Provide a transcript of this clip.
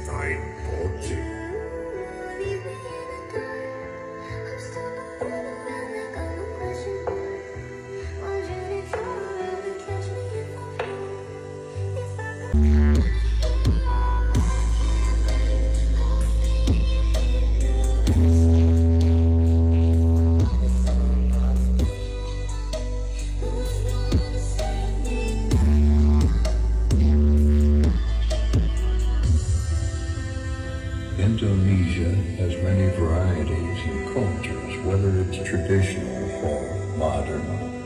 Fine body. Indonesia has many varieties and cultures, whether it's traditional or modern.